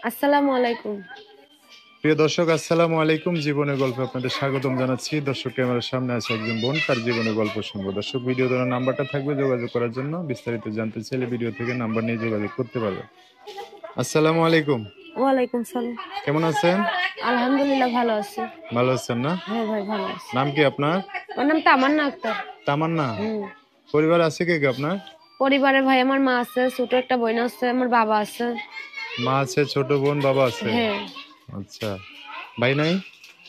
আসসালামু আলাইকুম। প্রিয় দর্শক, আসসালামু আলাইকুম। জীবনের গল্পে আপনাদের স্বাগতম জানাচ্ছি। দর্শক, ক্যামেরার সামনে আছে একজন বোন, তার জীবনের গল্প শুনবো। দর্শক, ভিডিও দেওয়ার নাম্বারটা থাকবে, যোগাযোগ করার জন্য। বিস্তারিত জানতে চাইলে ভিডিও থেকে নাম্বার নিয়ে যোগাযোগ করতে পারবে। আসসালামু আলাইকুম। ওয়ালাইকুম সালাম। কেমন আছেন? আলহামদুলিল্লাহ ভালো আছি। ভালো আছেন না? হ্যাঁ ভাই ভালো আছি। নাম কি আপনার? আমার নাম তামান্না আক্তার। তামান্না। হুম। পরিবার আছে কে কে আপনার? পরিবারে ভাই আমার মা আছে, ছোট একটা বোন আছে, আমার বাবা আছে। মা আছে, ছোট বোন, বাবা আছে। হ্যাঁ। আচ্ছা, ভাই নাই?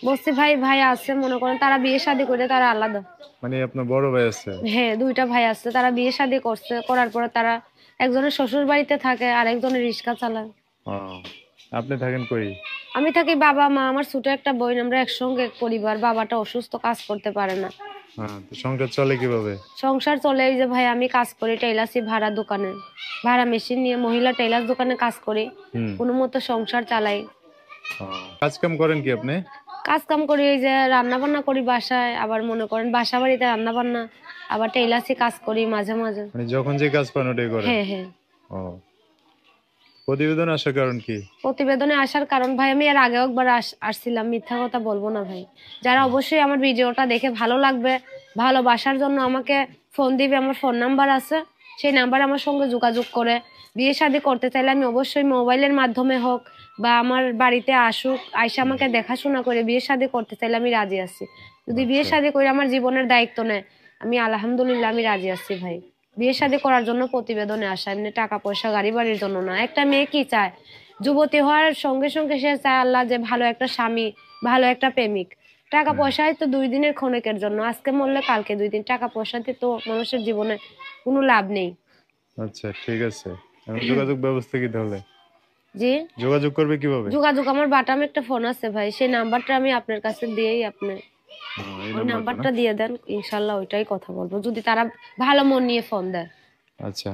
বলছি ভাই ভাই আছে, মনে করেন তারা বিয়ে শাদী করে তারা আলাদা। মানে আপনার বড় ভাই আছে? হ্যাঁ, দুইটা ভাই আছে, তারা বিয়ে শাদী করছে, করার পরে তারা একজনের শ্বশুর বাড়িতে থাকে আর একজনের রিক্সা চালায়। ও, আপনি থাকেন কই? আমি থাকি বাবা মা আমার ছোট একটা বোন, আমরা একসঙ্গে এক পরিবার। বাবাটা অসুস্থ, কাজ করতে পারে না। হ্যাঁ, তো সংসার চলে কিভাবে? সংসার চলে এই যে ভাই আমি কাজ করি টেইলার্সি ভাড়া দোকানে, ভাড়া মেশিন নিয়ে মহিলা টেইলার্স দোকানে কাজ করি। হুম। কোনো মতো সংসার চালাই। ও, কাজ কাম করেন কি আপনি? কাজ কাম করি এই যে রান্না বান্না করি বাসায়, আবার মনে করেন বাসা বাড়িতে রান্না বান্না, আবার টেইলার্সি কাজ করি মাঝে মাঝে। মানে যখন যে কাজ পান ওটাই করেন? হ্যাঁ হ্যাঁ। ও, প্রতিবেদন আসার কারণ কি? প্রতিবেদনে আসার কারণ ভাই আমি এর আগেও একবার আসছিলাম, মিথ্যা কথা বলবো না ভাই। যারা অবশ্যই আমার ভিডিওটা দেখে ভালো লাগবে, ভালোবাসার জন্য আমাকে ফোন দিবে, আমার ফোন নাম্বার আছে, সেই নাম্বারে আমার সঙ্গে যোগাযোগ করে বিয়ে শাদী করতে চাইলে আমি অবশ্যই মোবাইলের মাধ্যমে হোক বা আমার বাড়িতে আসুক, আইসা আমাকে দেখাশোনা করে বিয়ে শাদী করতে চাইলে আমি রাজি আছি। যদি বিয়ে আচ্ছা। শাদী করে আমার জীবনের দায়িত্ব নেয়, আমি আলহামদুলিল্লাহ আমি রাজি আছি ভাই। বিয়ে শাদী করার জন্য প্রতিবেদনে আসা, এমনি টাকা পয়সা গাড়ি বাড়ির জন্য না। একটা মেয়ে কি চায়, যুবতী হওয়ার সঙ্গে সঙ্গে সে চায় আল্লাহ যে ভালো একটা স্বামী, ভালো একটা প্রেমিক। টাকা হুম। পয়সায় তো 2 দিনের ক্ষণিকের জন্য, আজকে মরলে কালকে 2 দিন। টাকা পয়সাতে তো মানুষের জীবনে কোনো লাভ নেই। আচ্ছা, ঠিক আছে। এখন যোগাযোগ ব্যবস্থা কি তাহলে? জি। যোগাযোগ করবে কিভাবে? যোগাযোগ আমার বাটামে একটা ফোন আছে ভাই, সেই নাম্বারটা আমি আপনার কাছে দিয়েই আপনি এই ওই নাম্বারটা না? নাম্বারটা দিয়ে দেন, ইনশাল্লাহ ওইটাই কথা বলবো, যদি তারা ভালো মন নিয়ে ফোন দেয়। আচ্ছা।